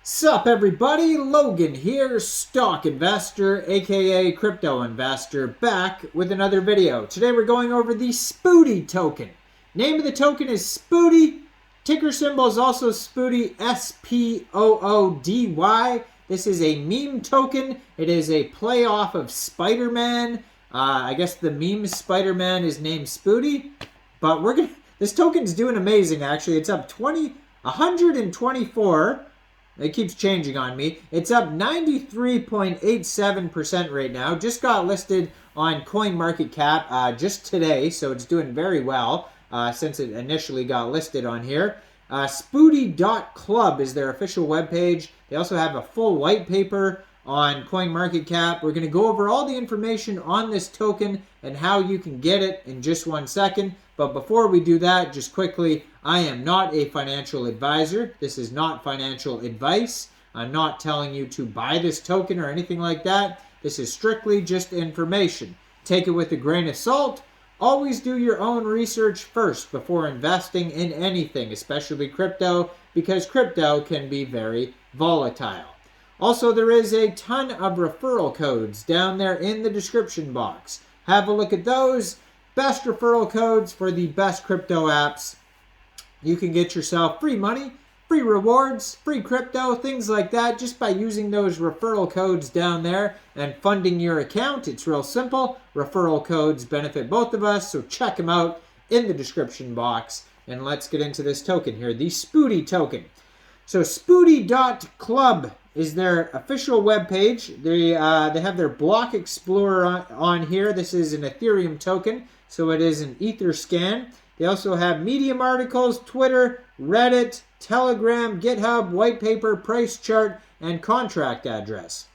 Sup everybody, Logan here, stock investor aka crypto investor, back with another video. Today we're going over the Spoody token. Name of the token is Spoody. Ticker symbol is also Spoody, S-P-O-O-D-Y. This is a meme token. It is a play off of Spiderman. I guess the meme Spiderman is named Spoody. But this token's doing amazing actually. It's up 124. It keeps changing on me. It's up 93.87% right now. Just got listed on CoinMarketCap just today, so it's doing very well since it initially got listed on here. Spoody.club is their official webpage. They also have a full white paper on CoinMarketCap. We're going to go over all the information on this token and how you can get it in just 1 second. But before we do that, just quickly, I am not a financial advisor. This is not financial advice. I'm not telling you to buy this token or anything like that. This is strictly just information. Take it with a grain of salt. Always do your own research first before investing in anything, especially crypto, because crypto can be very volatile. Also, there is a ton of referral codes down there in the description box. Have a look at those. Best referral codes for the best crypto apps. You can get yourself free money, free rewards, free crypto, things like that just by using those referral codes down there and funding your account. It's real simple. Referral codes benefit both of us, so check them out in the description box. And let's get into this token here, the Spoody token. So Spoody.club is their official webpage. They have their block explorer on here. This is an Ethereum token, so it is an Ether scan. They also have Medium articles, Twitter, Reddit, Telegram, GitHub, white paper, price chart, and contract address.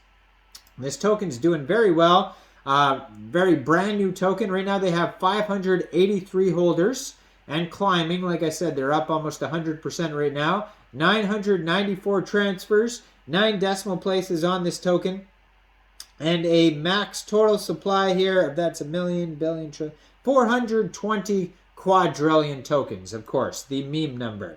This token's doing very well. Very brand new token. Right now they have 583 holders and climbing. Like I said, they're up almost 100% right now. 994 transfers, 9 decimal places on this token, and a max total supply here of that's a million, billion, 420 quadrillion tokens, of course, the meme number.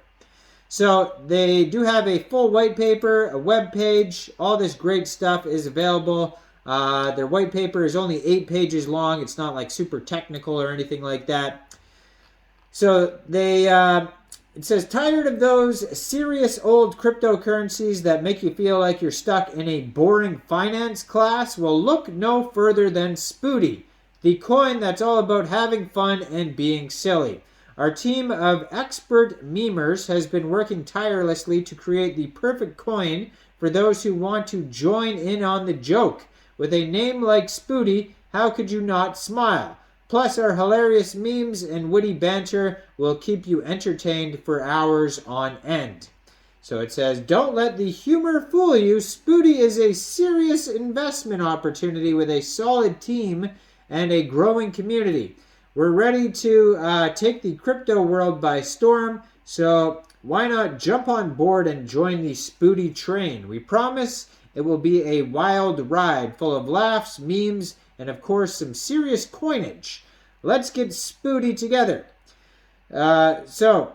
So they do have a full white paper, a web page, all this great stuff is available. Their white paper is only 8 pages long. It's not like super technical or anything like that. So they it says, tired of those serious old cryptocurrencies that make you feel like you're stuck in a boring finance class? Well, look no further than Spoody, the coin that's all about having fun and being silly. Our team of expert memers has been working tirelessly to create the perfect coin for those who want to join in on the joke. With a name like Spoody, how could you not smile? Plus, our hilarious memes and witty banter will keep you entertained for hours on end. So it says, don't let the humor fool you. Spoody is a serious investment opportunity with a solid team and a growing community. We're ready to take the crypto world by storm, so why not jump on board and join the Spoody train? We promise it will be a wild ride full of laughs, memes, and of course some serious coinage. Let's get Spoody together. So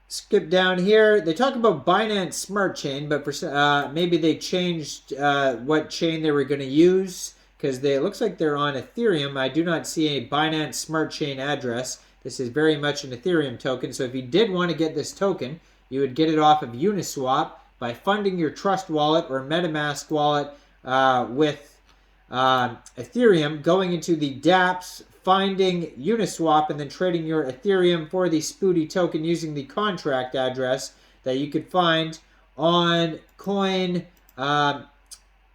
skip down here. They talk about Binance Smart Chain, but for maybe they changed what chain they were going to use, because it looks like they're on Ethereum. I do not see a Binance Smart Chain address. This is very much an Ethereum token. So if you did want to get this token, you would get it off of Uniswap by funding your Trust wallet or MetaMask wallet with Ethereum, going into the dApps, finding Uniswap, and then trading your Ethereum for the Spoody token using the contract address that you could find on Coin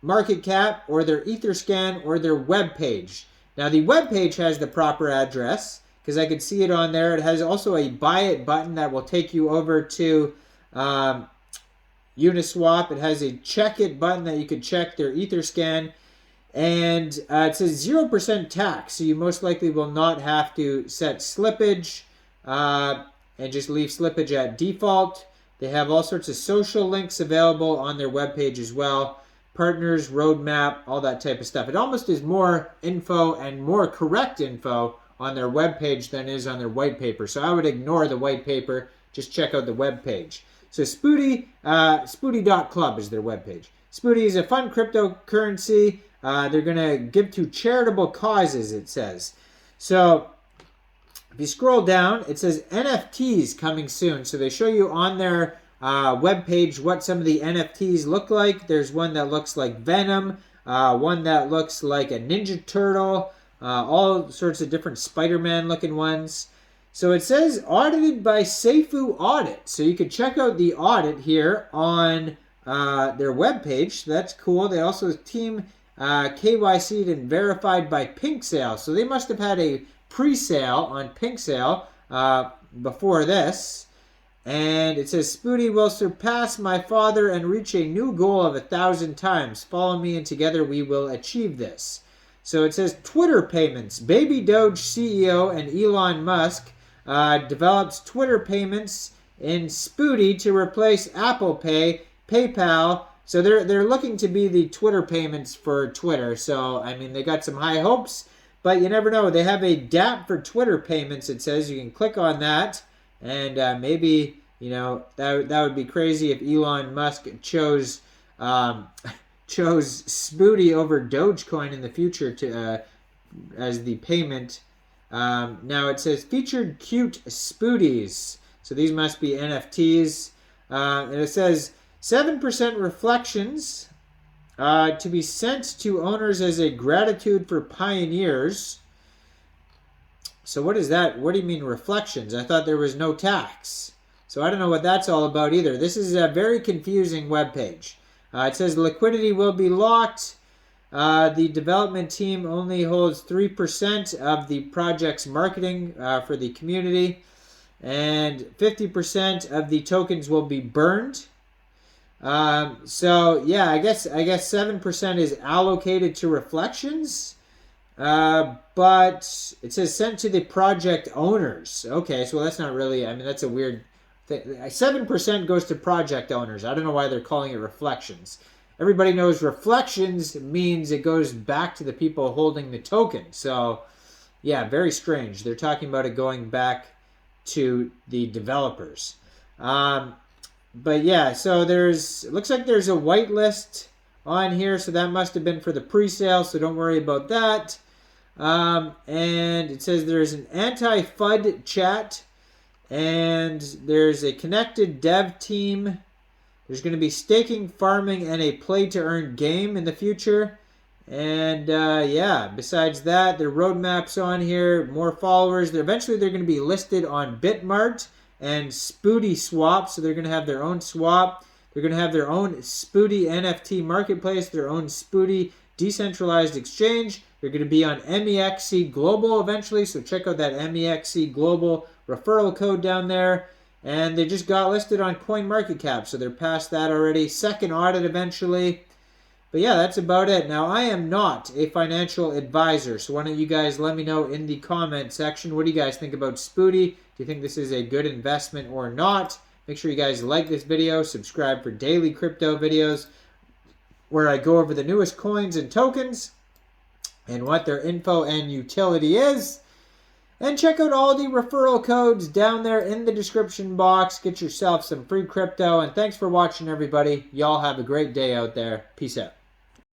Market Cap or their Etherscan or their web page. Now the web page has the proper address because I could see it on there. It has also a buy it button that will take you over to Uniswap. It has a check it button that you could check their Etherscan. And it says 0% tax, so you most likely will not have to set slippage and just leave slippage at default. They have all sorts of social links available on their webpage as well. Partners, roadmap, all that type of stuff. It almost is more info and more correct info on their webpage than is on their white paper. So I would ignore the white paper, just check out the webpage. So Spoody, Spoody.club is their webpage. Spoody is a fun cryptocurrency. They're going to give to charitable causes, it says. So if you scroll down, it says NFTs coming soon. So they show you on their webpage what some of the NFTs look like. There's one that looks like Venom, one that looks like a Ninja Turtle, all sorts of different Spiderman looking ones. So it says audited by Seifu Audit. So you can check out the audit here on their webpage. So that's cool. They also team KYC'd and verified by Pink Sale. So they must have had a pre-sale on Pink Sale before this. And it says, Spoody will surpass my father and reach a new goal of 1,000 times. Follow me and together we will achieve this. So it says Twitter payments. Baby Doge CEO and Elon Musk develops Twitter payments in Spoody to replace Apple Pay, PayPal. So they're looking to be the Twitter payments for Twitter. So, I mean, they got some high hopes, but you never know. They have a dApp for Twitter payments, it says. You can click on that, and maybe, you know, that would be crazy if Elon Musk chose Spoody over Dogecoin in the future to as the payment. Now it says featured cute Spoodies. So these must be NFTs. And it says 7% reflections to be sent to owners as a gratitude for pioneers. So what is that? What do you mean reflections? I thought there was no tax. So I don't know what that's all about either. This is a very confusing webpage. It says liquidity will be locked. The development team only holds 3% of the project's marketing for the community, and 50% of the tokens will be burned. So yeah, I guess 7% is allocated to reflections, but it says sent to the project owners. Okay, so that's not really. I mean, that's a weird thing. 7% goes to project owners. I don't know why they're calling it reflections. Everybody knows reflections means it goes back to the people holding the token. So, yeah, very strange. They're talking about it going back to the developers. But yeah, so it looks like there's a whitelist on here. So that must have been for the pre-sale. So don't worry about that. And it says there's an anti-FUD chat. And there's a connected dev team. There's going to be staking, farming, and a play-to-earn game in the future. And, yeah, besides that, their roadmap's on here. More followers. Eventually, they're going to be listed on Bitmart and Spoody Swap. So they're going to have their own swap. They're going to have their own Spoody NFT marketplace, their own Spoody decentralized exchange. They're going to be on MEXC Global eventually. So check out that MEXC Global referral code down there. And they just got listed on CoinMarketCap, so they're past that already. Second audit eventually. But yeah, that's about it. Now, I am not a financial advisor, so why don't you guys let me know in the comment section. What do you guys think about Spoody? Do you think this is a good investment or not? Make sure you guys like this video, subscribe for daily crypto videos where I go over the newest coins and tokens and what their info and utility is. And check out all the referral codes down there in the description box. Get yourself some free crypto. And thanks for watching, everybody. Y'all have a great day out there. Peace out.